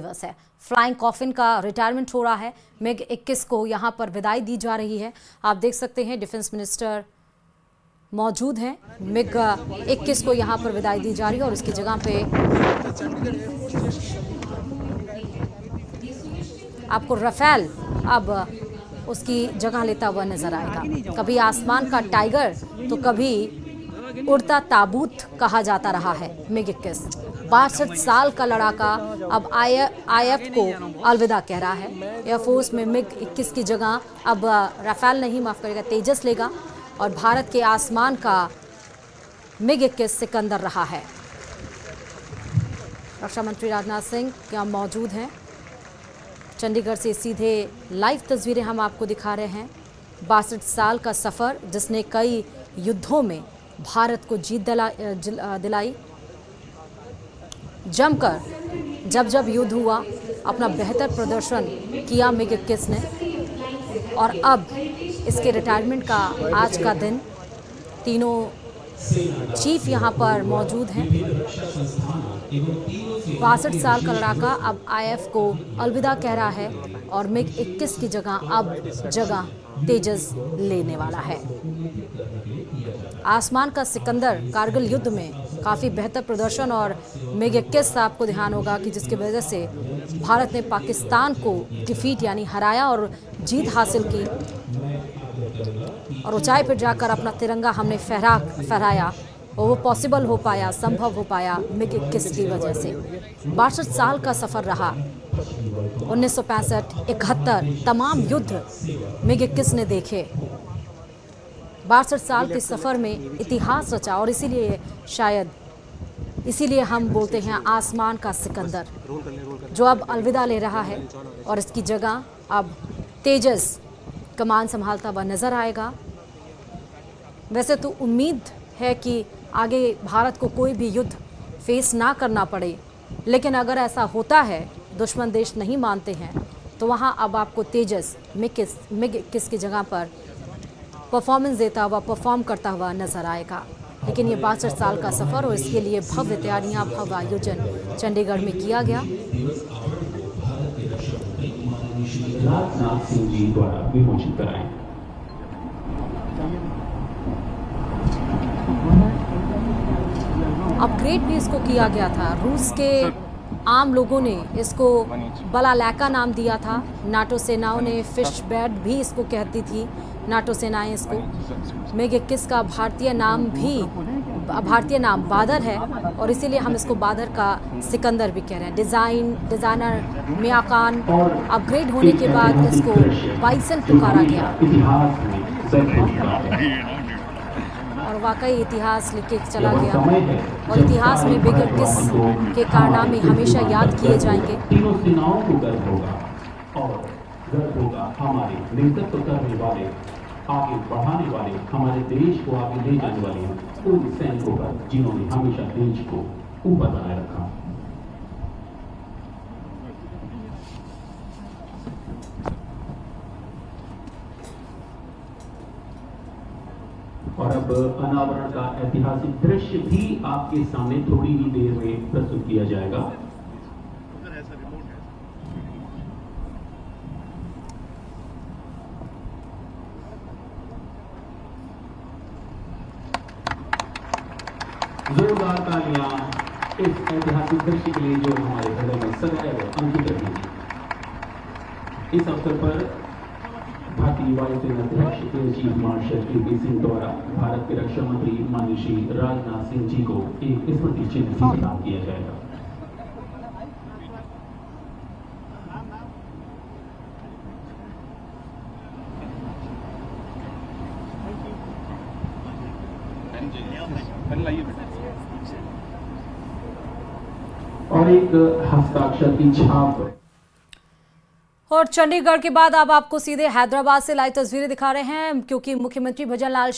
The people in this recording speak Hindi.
दिवस है। फ्लाइंग कॉफिन का रिटायरमेंट हो रहा है। मिग 21 को यहां पर विदाई दी जा रही है। आप देख सकते हैं डिफेंस मिनिस्टर मौजूद हैं। मिग 21 को यहां पर विदाई दी जा रही है और उसकी जगह पे आपको राफेल अब उसकी जगह लेता हुआ नजर आएगा। कभी आसमान का टाइगर तो कभी उड़ता ताबूत कहा जाता रहा है मिग 21। 62 साल का लड़ाका अब आईएफ को अलविदा कह रहा है। एयरफोर्स में मिग 21 की जगह अब राफेल नहीं, माफ करेगा, तेजस लेगा और भारत के आसमान का मिग 21 सिकंदर रहा है। रक्षा मंत्री राजनाथ सिंह यहाँ मौजूद हैं। चंडीगढ़ से सीधे लाइव तस्वीरें हम आपको दिखा रहे हैं। 62 साल का सफ़र जिसने कई युद्धों में भारत को जीत दिलाई। जमकर जब जब युद्ध हुआ अपना बेहतर प्रदर्शन किया मिग 21 ने और अब इसके रिटायरमेंट का आज का दिन। तीनों चीफ यहाँ पर मौजूद हैं। 62 साल का लड़ाका अब आईएफ को अलविदा कह रहा है और मिग 21 की जगह अब जगह तेजस लेने वाला है। आसमान का सिकंदर कारगिल युद्ध में काफ़ी बेहतर प्रदर्शन और मिग 21 आपको ध्यान होगा कि जिसकी वजह से भारत ने पाकिस्तान को डिफीट यानी हराया और जीत हासिल की और ऊंचाई पर जाकर अपना तिरंगा हमने फहराया और वो पॉसिबल हो पाया, संभव हो पाया मिग 21 की वजह से। 62 साल का सफ़र रहा। 1965, 71 तमाम युद्ध मिग 21 ने देखे। 62 साल के सफ़र में इतिहास रचा और इसीलिए हम बोलते हैं आसमान का सिकंदर, जो अब अलविदा ले रहा है और इसकी जगह अब तेजस कमान संभालता हुआ नजर आएगा। वैसे तो उम्मीद है कि आगे भारत को कोई भी युद्ध फेस ना करना पड़े, लेकिन अगर ऐसा होता है, दुश्मन देश नहीं मानते हैं, तो वहाँ अब आपको तेजस मिग 21 की जगह पर परफॉर्मेंस देता हुआ, परफॉर्म करता हुआ नजर आएगा। लेकिन ये 62 साल का सफ़र और इसके लिए भव्य तैयारियाँ, भव्य आयोजन चंडीगढ़ में किया गया। राजनाथ सिंह जी द्वारा विमोचित कराएं। अपग्रेड भी इसको किया गया था। रूस के आम लोगों ने इसको बलालैका नाम दिया था। नाटो सेनाओं ने फिश बेड भी इसको कहती थी, नाटो सेनाएं इसको। मिग 21 का भारतीय नाम बादर है और इसीलिए हम इसको बादर का सिकंदर भी कह रहे हैं। डिज़ाइनर मियाकान अपग्रेड होने के बाद इसको बाइसन पुकारा गया और वाकई इतिहास लिख के चला गया और इतिहास में मिग 21 के कारनामे हमेशा याद किए जाएंगे। तीनों सेनाओं को गर्व होगा और गर्व होगा हमारे नेतृत्व करने वाले, आगे बढ़ाने वाले, हमारे देश को आगे ले जाने वाले उन सैनिकों पर जिन्होंने हमेशा देश को ऊपर बनाए रखा। और अब अनावरण का ऐतिहासिक दृश्य भी आपके सामने थोड़ी ही देर में प्रस्तुत किया जाएगा। जोरदार तालियां इस ऐतिहासिक दृश्य के लिए जो हमारे हृदय में सदैव अंकित रहेंगी। इस अवसर पर भारतीय वायुसेना अध्यक्ष एयर चीफ मार्शल के सिंह द्वारा भारत के रक्षा मंत्री माननीय श्री राजनाथ सिंह जी को एक स्मृति चिन्ह प्रदान किया जाएगा। और एक हस्ताक्षर की छाप। और चंडीगढ़ के बाद अब आपको सीधे हैदराबाद से लाइव तस्वीरें दिखा रहे हैं, क्योंकि मुख्यमंत्री भजन लाल